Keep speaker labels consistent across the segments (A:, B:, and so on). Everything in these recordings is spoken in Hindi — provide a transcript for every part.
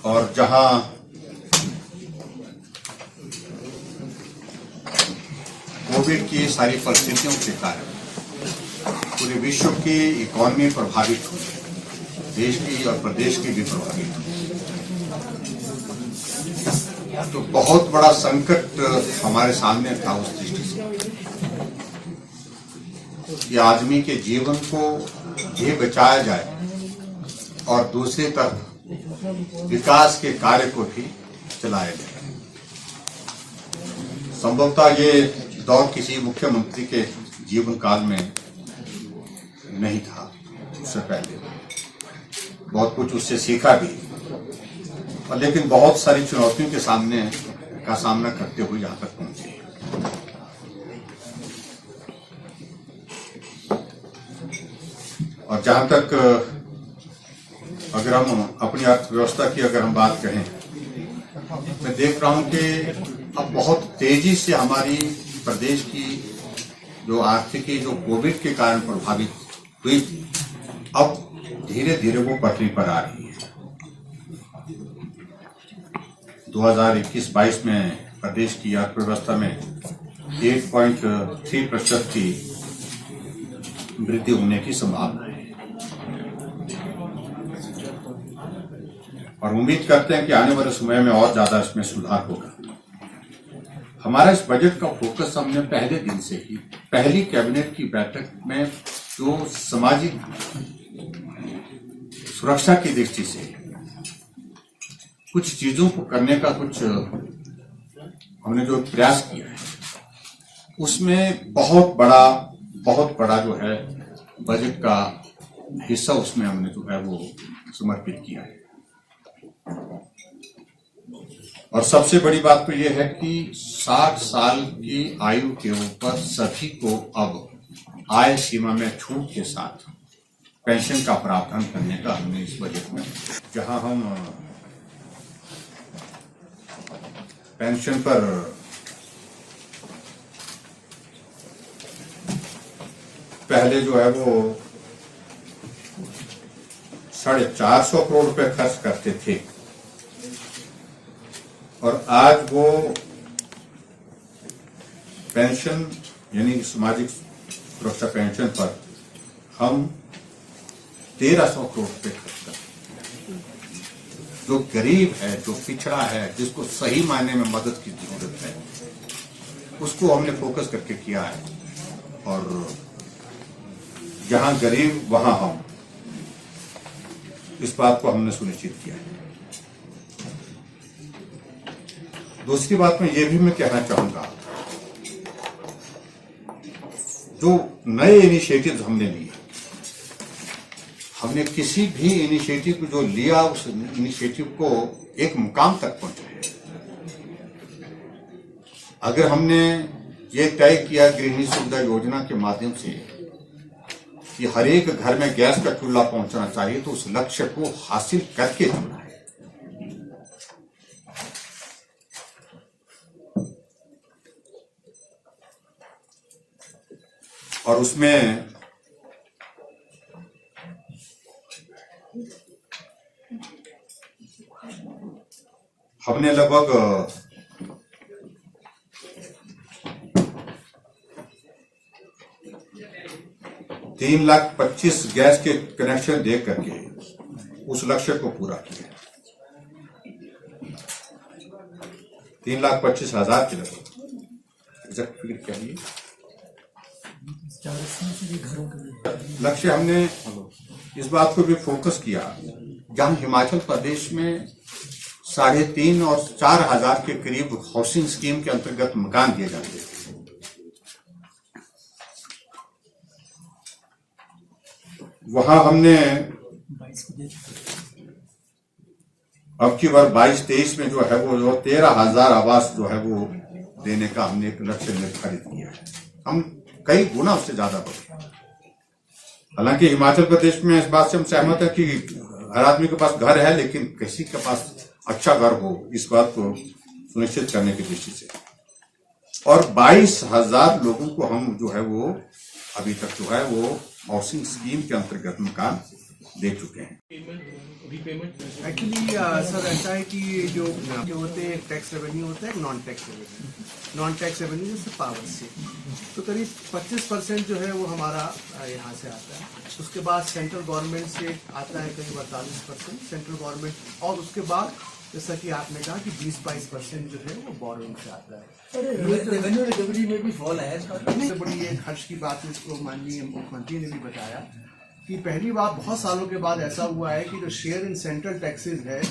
A: और जहां कोविड की सारी परिस्थितियों के कारण पूरे विश्व की इकोनॉमी प्रभावित हुई, देश की और प्रदेश की भी प्रभावित हुई। तो बहुत बड़ा संकट हमारे सामने था उस दृष्टि से कि आदमी के जीवन को भी बचाया जाए और दूसरी तरफ विकास के कार्य को भी चलाया जाए। संभवतः ये दौर किसी मुख्यमंत्री के जीवन काल में नहीं था। उससे पहले बहुत कुछ उससे सीखा भी, और लेकिन बहुत सारी चुनौतियों के सामना करते हुए यहाँ तक पहुंचे। और जहां तक अगर हम अपनी अर्थव्यवस्था की अगर हम बात करें, मैं देख रहा हूं कि अब बहुत तेजी से हमारी प्रदेश की जो आर्थिकी जो कोविड के कारण प्रभावित हुई थी, अब धीरे धीरे वो पटरी पर आ रही है। 2021-22 में प्रदेश की अर्थव्यवस्था में 8.3% की वृद्धि होने की संभावना है, और उम्मीद करते हैं कि आने वाले समय में और ज्यादा इसमें सुधार होगा। हमारा इस बजट का फोकस हमने पहले दिन से ही, पहली कैबिनेट की बैठक में जो सामाजिक सुरक्षा की दृष्टि से कुछ चीजों को करने का कुछ हमने जो प्रयास किया है, उसमें बहुत बड़ा जो है बजट का हिस्सा उसमें हमने जो है वो समर्पित किया है। और सबसे बड़ी बात तो यह है कि 60 साल की आयु के ऊपर सभी को अब आय सीमा में छूट के साथ पेंशन का प्रावधान करने का हमने इस बजट में, जहां हम पेंशन पर पहले जो है वो 450 करोड़ रुपए खर्च करते थे, और आज वो पेंशन यानी सामाजिक सुरक्षा पेंशन पर हम 1300 करोड़ रुपए खर्च करते हैं। जो गरीब है, जो पिछड़ा है, जिसको सही मायने में मदद की जरूरत है, उसको हमने फोकस करके किया है। और जहां गरीब वहां हम, इस बात को हमने सुनिश्चित किया है। दूसरी बात में यह भी मैं कहना चाहूंगा, जो नए इनिशिएटिव्स हमने लिए, हमने किसी भी इनिशिएटिव को जो लिया उस इनिशिएटिव को एक मुकाम तक पहुंचाया। अगर हमने ये तय किया गृहिणी सुविधा योजना के माध्यम से कि हर एक घर में गैस का चूल्हा पहुंचना चाहिए, तो उस लक्ष्य को हासिल करके जोड़ा है। और उसमें हमने लगभग 3,25,000 गैस के कनेक्शन दे करके उस लक्ष्य को पूरा किया। 3,25,000 के लगभग चाहिए लक्ष्य। हमने इस बात को भी फोकस किया, जहां हिमाचल प्रदेश में 3,500 और 4,000 के करीब हाउसिंग स्कीम के अंतर्गत मकान दिए जाते थे, वहां हमने अब की बार 22-23 में जो है वो 13,000 आवास जो है वो देने का हमने एक लक्ष्य निर्धारित किया है। हम कई गुना उससे ज्यादा बढ़े। हालांकि हिमाचल प्रदेश में इस बात से हम सहमत है कि हर आदमी के पास घर है, लेकिन किसी के पास अच्छा घर हो, इस बात को सुनिश्चित करने की दृष्टि से। और 22,000 लोगों को हम जो है वो अभी तक जो है वो हाउसिंग स्कीम के अंतर्गत मकान दे चुके हैं।
B: एक्चुअली सर ऐसा है कि जो होते हैं टैक्स रेवेन्यू होता है, non tax revenue. Non tax revenue जैसे पावर से तो करीब 25% जो है वो हमारा यहाँ से आता है। उसके बाद सेंट्रल गवर्नमेंट से आता है करीब 48% सेंट्रल गवर्नमेंट, और उसके बाद जैसा कि आपने कहा कि 20-22% जो है वो बोरोइंग से आता है।
C: रेवेन्यू रिकवरी में भी फॉल है इसका।
B: सबसे बड़ी एक हर्ष की बात इसको माननीय मुख्यमंत्री ने भी बताया कि पहली बार बहुत सालों के बाद ऐसा हुआ है कि जो शेयर इन सेंट्रल टैक्सेस है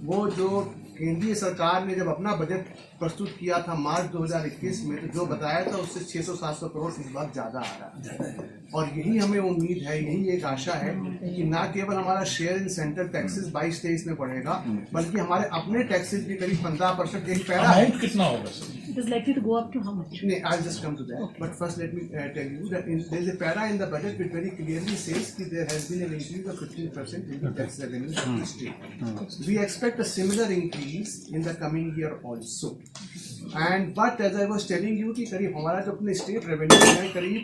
B: वो जो केंद्रीय सरकार ने जब अपना बजट प्रस्तुत किया था मार्च 2021 में, तो जो बताया था उससे 600-700 करोड़ इस बार ज़्यादा आ रहा है। और यही हमें उम्मीद है, यही एक आशा है कि ना केवल हमारा शेयर इन सेंट्रल टैक्सेस 22-23 में बढ़ेगा, बल्कि हमारे अपने टैक्सेस भी करीब 15%। यही पैरा है।
D: कितना होगा sir?
E: It is likely to go up to how much?
B: I'll just come to that. Okay. But first, let me tell you that there is a para in the budget which very clearly says that there has been an increase of 15% in the tax revenues of the state. We expect a similar increase in the coming year also. And but as I was telling you कि करीब हमारा जो अपने स्टेट रेवेन्यू है करीब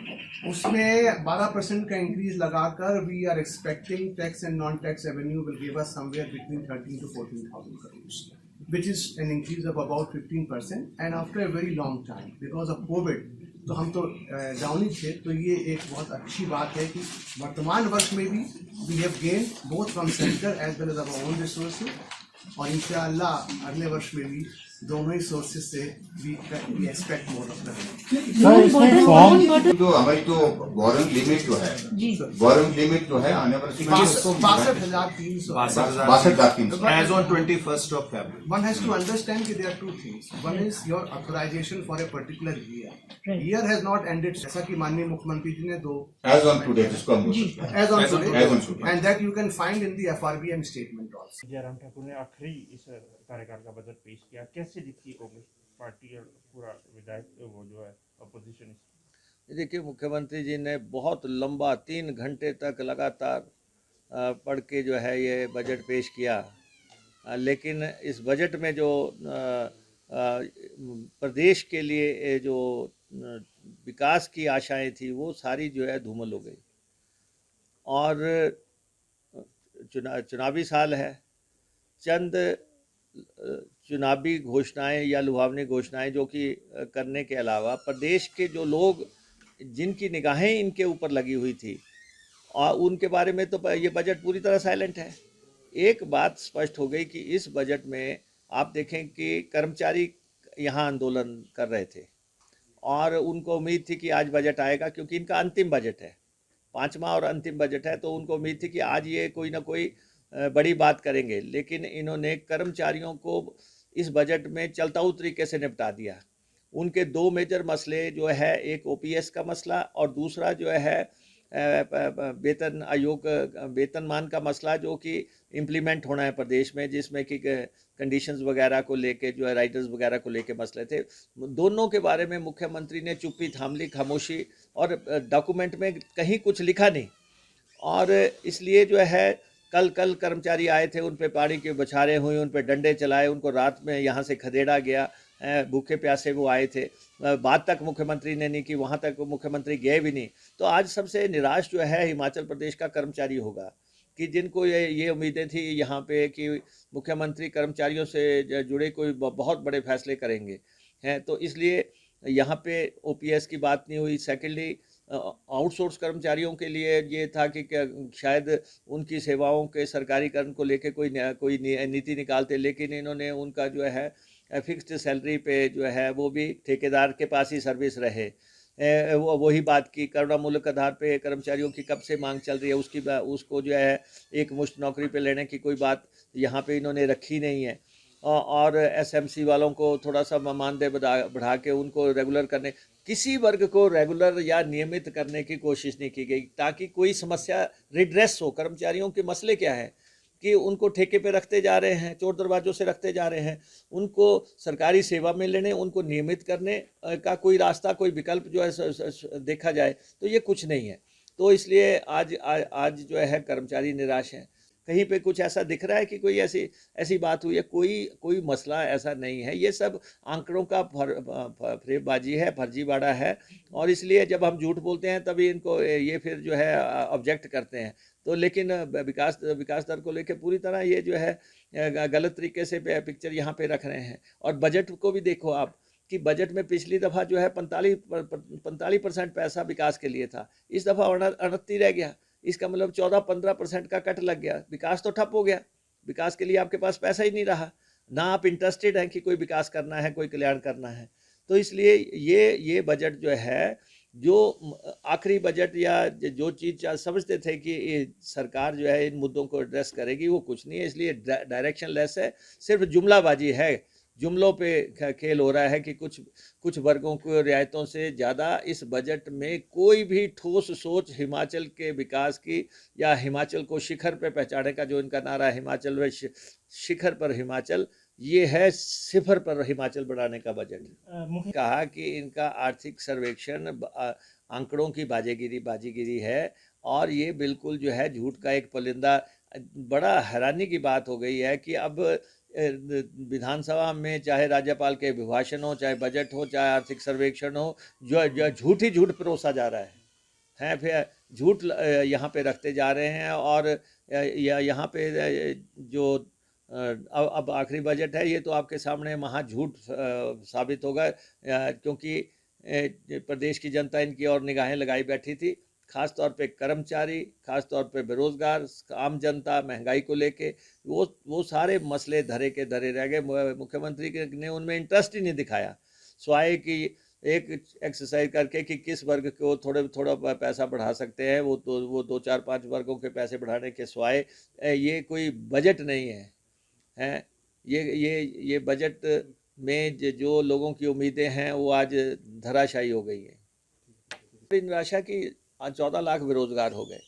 B: उसमें 12% का इंक्रीज लगाकर we are expecting tax and non-tax revenue will give us somewhere between 13,000 to 14,000 crores. Which is an increase of about 15%, and after a very long time because of COVID, तो हम तो डाउन ही थे। तो ये एक बहुत अच्छी बात है कि वर्तमान वर्ष में भी we have gained both from center as well as our own resources, और इंशाअल्लाह अगले वर्ष में भी दोनों ही सोर्सेज से we expect more of that.
A: जो हमारी जो बोरिंग लिमिट जो है, बोरिंग लिमिट जो है आने वर्ष में
B: 62,300।
A: 62,300
C: As on 21st of February.
B: One has to understand that there are two things. One is your authorization for a particular year. Year has not ended. जैसा कि माननीय मुख्यमंत्री जी ने दो
A: एज ऑन टुडे जिसको हम बोल सकते हैं,
B: as on
A: As on
B: today,
A: today.
B: and that you can find in the FRBM statement also.
D: Jairam Thakur ने आखिरी इस कार्यकाल का बजट पेश किया, कैसे दिखती कांग्रेस पार्टी और पूरा विधायक वो जो है अपोजिशन?
F: देखिए, मुख्यमंत्री जी ने बहुत लंबा 3 घंटे तक लगातार पढ़ के जो है ये बजट पेश किया, लेकिन इस बजट में जो प्रदेश के लिए जो विकास की आशाएं थी वो सारी जो है धूमिल हो गई। और चुनावी साल है, चंद चुनावी घोषणाएं या लुभावनी घोषणाएं जो कि करने के अलावा प्रदेश के जो लोग जिनकी निगाहें इनके ऊपर लगी हुई थी और उनके बारे में तो ये बजट पूरी तरह साइलेंट है। एक बात स्पष्ट हो गई कि इस बजट में आप देखें कि कर्मचारी यहाँ आंदोलन कर रहे थे और उनको उम्मीद थी कि आज बजट आएगा, क्योंकि इनका अंतिम बजट है, 5वां और अंतिम बजट है, तो उनको उम्मीद थी कि आज ये कोई ना कोई बड़ी बात करेंगे। लेकिन इन्होंने कर्मचारियों को इस बजट में चलताऊ तरीके से निपटा दिया। उनके 2 मेजर मसले जो है, एक ओपीएस का मसला और दूसरा जो है वेतन आयोग वेतनमान का मसला, जो कि इम्प्लीमेंट होना है प्रदेश में, जिसमें कि कंडीशंस वगैरह को लेके जो है राइटर्स वगैरह को लेके मसले थे। दोनों के बारे में मुख्यमंत्री ने चुप्पी थाम ली, खामोशी, और डॉक्यूमेंट में कहीं कुछ लिखा नहीं। और इसलिए जो है कल कर्मचारी आए थे, उन पे पानी की बौछारें हुई, उन पे डंडे चलाए, उनको रात में यहाँ से खदेड़ा गया, भूखे प्यासे वो आए थे, बात तक मुख्यमंत्री ने नहीं की, वहाँ तक मुख्यमंत्री गए भी नहीं। तो आज सबसे निराश जो है हिमाचल प्रदेश का कर्मचारी होगा, कि जिनको ये उम्मीदें थी यहाँ पे कि मुख्यमंत्री कर्मचारियों से जुड़े कोई बहुत बड़े फैसले करेंगे हैं, तो इसलिए यहाँ पे ओपीएस की बात नहीं हुई। सेकेंडली, आउटसोर्स कर्मचारियों के लिए ये था कि शायद उनकी सेवाओं के सरकारीकरण को लेके कोई नीति निकालते, लेकिन इन्होंने उनका जो है फिक्स्ड सैलरी पे जो है वो भी ठेकेदार के पास ही सर्विस रहे। वही बात की, करुणामूलक आधार पे कर्मचारियों की कब से मांग चल रही है, उसको जो है एक मुश्त नौकरी पे लेने की कोई बात यहाँ पे इन्होंने रखी नहीं है। और एसएमसी वालों को थोड़ा सा मानदेय बढ़ा के उनको रेगुलर करने, किसी वर्ग को रेगुलर या नियमित करने की कोशिश नहीं की गई ताकि कोई समस्या रिड्रेस हो। कर्मचारियों के मसले क्या है कि उनको ठेके पे रखते जा रहे हैं, चोर दरवाजों से रखते जा रहे हैं, उनको सरकारी सेवा में लेने, उनको नियमित करने का कोई रास्ता, कोई विकल्प जो है देखा जाए तो ये कुछ नहीं है। तो इसलिए आज जो है कर्मचारी निराश हैं। कहीं पे कुछ ऐसा दिख रहा है कि कोई ऐसी बात हुई है? कोई मसला ऐसा नहीं है। ये सब आंकड़ों का फरेबबाजी है, फर्जीवाड़ा है, और इसलिए जब हम झूठ बोलते हैं तभी इनको ये फिर जो है ऑब्जेक्ट करते हैं। तो लेकिन विकास विकास दर को लेकर पूरी तरह ये जो है गलत तरीके से पिक्चर यहाँ पे रख रहे हैं। और बजट को भी देखो आप कि बजट में पिछली दफ़ा जो है 45% पैसा विकास के लिए था, इस दफ़ा 29 रह गया। इसका मतलब 14-15% का कट लग गया, विकास तो ठप हो गया। विकास के लिए आपके पास पैसा ही नहीं रहा, ना आप इंटरेस्टेड हैं कि कोई विकास करना है, कोई कल्याण करना है। तो इसलिए ये बजट जो है, जो आखिरी बजट या जो चीज़ समझते थे कि ये सरकार जो है इन मुद्दों को एड्रेस करेगी, वो कुछ नहीं है। इसलिए डायरेक्शन लेस है, सिर्फ जुमलाबाजी है, जुमलों पे खेल हो रहा है कि कुछ वर्गों को रियायतों से ज़्यादा इस बजट में कोई भी ठोस सोच हिमाचल के विकास की या हिमाचल को शिखर पे पहुंचाने का जो इनका नारा है, हिमाचल व शिखर पर हिमाचल, ये है सिफर पर हिमाचल बढ़ाने का बजट। कहा कि इनका आर्थिक सर्वेक्षण आंकड़ों की बाजीगिरी है और ये बिल्कुल जो है झूठ का एक पुलिंदा। बड़ा हैरानी की बात हो गई है कि अब विधानसभा में चाहे राज्यपाल के अभिभाषण हो, चाहे बजट हो, चाहे आर्थिक सर्वेक्षण हो, जो झूठ ही झूठ परोसा जा रहा है फिर झूठ यहाँ पे रखते जा रहे हैं। और यहाँ पे जो अब आखिरी बजट है, ये तो आपके सामने महा झूठ साबित होगा, क्योंकि प्रदेश की जनता इनकी और निगाहें लगाई बैठी थी। खास तौर पे कर्मचारी, खास तौर पे बेरोजगार, आम जनता, महंगाई को लेके वो सारे मसले धरे के धरे रह गए। मुख्यमंत्री ने उनमें इंटरेस्ट ही नहीं दिखाया, स्वाय की एक एक्सरसाइज करके कि किस वर्ग को थोड़ा पैसा बढ़ा सकते हैं, वो 2-4-5 वर्गों के पैसे बढ़ाने के स्वाय ये कोई बजट नहीं है। ये बजट में जो लोगों की उम्मीदें हैं वो आज धराशायी हो गई है। निराशा की 14 लाख बेरोजगार हो गए।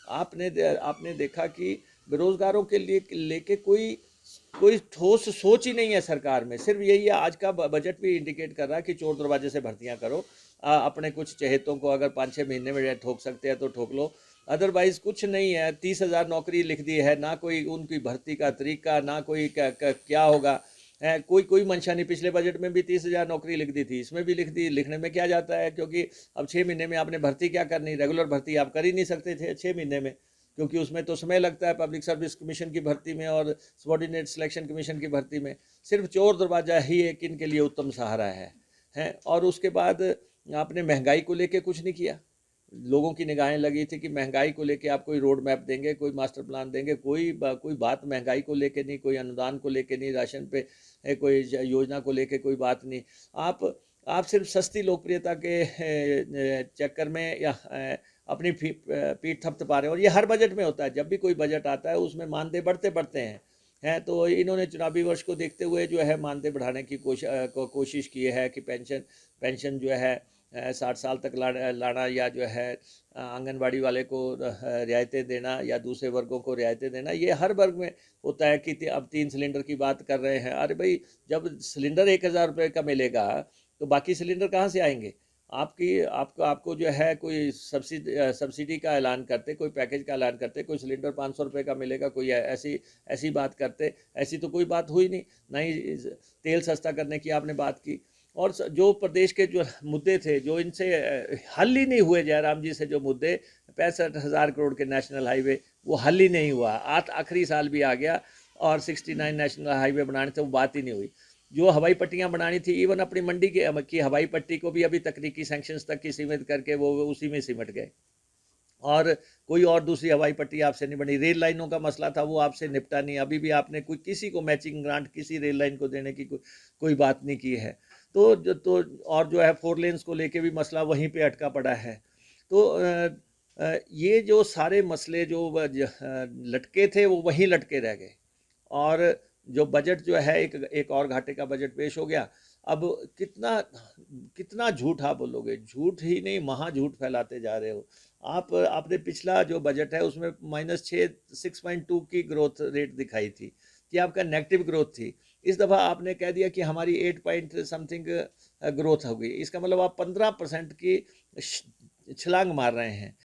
F: आपने देखा कि बेरोजगारों के लिए लेके कोई ठोस सोच ही नहीं है सरकार में। सिर्फ यही है, आज का बजट भी इंडिकेट कर रहा है कि चोर दरवाजे से भर्तियां करो, अपने कुछ चहेतों को अगर 5-6 महीने में ठोक सकते हैं तो ठोक लो, अदरवाइज कुछ नहीं है। 30,000 नौकरी लिख दी है, ना कोई उनकी भर्ती का तरीका, ना कोई क्या होगा, कोई मंशा नहीं। पिछले बजट में भी 30,000 नौकरी लिख दी थी, इसमें भी लिख दी। लिखने में क्या जाता है, क्योंकि अब 6 महीने में आपने भर्ती क्या करनी, रेगुलर भर्ती आप कर ही नहीं सकते थे 6 महीने में, क्योंकि उसमें तो समय लगता है पब्लिक सर्विस कमीशन की भर्ती में और सबॉर्डिनेट सिलेक्शन कमीशन की भर्ती में। सिर्फ चोर दरवाजा ही एक इनके लिए उत्तम सहारा है। और उसके बाद आपने महंगाई को लेके कुछ नहीं किया। लोगों की निगाहें लगी थी कि महंगाई को लेके आप कोई रोड मैप देंगे, कोई मास्टर प्लान देंगे, कोई बात महंगाई को लेके नहीं, कोई अनुदान को लेके नहीं, राशन पे कोई योजना को लेके कोई बात नहीं। आप सिर्फ सस्ती लोकप्रियता के चक्कर में या अपनी पीठ थपथपा रहे हैं। और ये हर बजट में होता है, जब भी कोई बजट आता है उसमें मानदेय बढ़ते हैं। तो इन्होंने चुनावी वर्ष को देखते हुए जो है मानदेय बढ़ाने की कोशिश की है कि पेंशन जो है 60 साल तक लाना, या जो है आंगनबाड़ी वाले को रियायतें देना या दूसरे वर्गों को रियायतें देना। ये हर वर्ग में होता है कि अब 3 सिलेंडर की बात कर रहे हैं। अरे भाई, जब सिलेंडर 1,000 रुपये का मिलेगा तो बाकी सिलेंडर कहाँ से आएंगे? आपको जो है कोई सब्सिडी का ऐलान करते, कोई पैकेज का ऐलान करते, कोई सिलेंडर 500 रुपये का मिलेगा, कोई ऐसी बात करते। ऐसी तो कोई बात हुई नहीं, ना ही तेल सस्ता करने की आपने बात की। और जो प्रदेश के जो मुद्दे थे, जो इनसे हल ही नहीं हुए, जयराम जी से जो मुद्दे 65,000 करोड़ के नेशनल हाईवे, वो हल ही नहीं हुआ। आखिरी साल भी आ गया और 69 नेशनल हाईवे बनाने थे, वो बात ही नहीं हुई। जो हवाई पट्टियां बनानी थी, इवन अपनी मंडी की हवाई पट्टी को भी अभी तकनीकी सैंक्शंस तक की सीमित करके वो उसी में सिमट गए, और कोई और दूसरी हवाई पट्टी आपसे नहीं बनी। रेल लाइनों का मसला था, वो आपसे निपटा नहीं। अभी भी आपने किसी को मैचिंग ग्रांट किसी रेल लाइन को देने की कोई बात नहीं की है। तो और जो है 4 लेन्स को लेके भी मसला वहीं पे अटका पड़ा है। तो ये जो सारे मसले जो लटके थे वो वहीं लटके रह गए, और जो बजट जो है एक और घाटे का बजट पेश हो गया। अब कितना झूठ आप बोलोगे? झूठ ही नहीं, महा झूठ फैलाते जा रहे हो आप। आपने पिछला जो बजट है उसमें -6.2 की ग्रोथ रेट दिखाई थी कि आपका नेगेटिव ग्रोथ थी। इस दफ़ा आपने कह दिया कि हमारी 8 पॉइंट समथिंग ग्रोथ हो गई। इसका मतलब आप 15% की छलांग मार रहे हैं।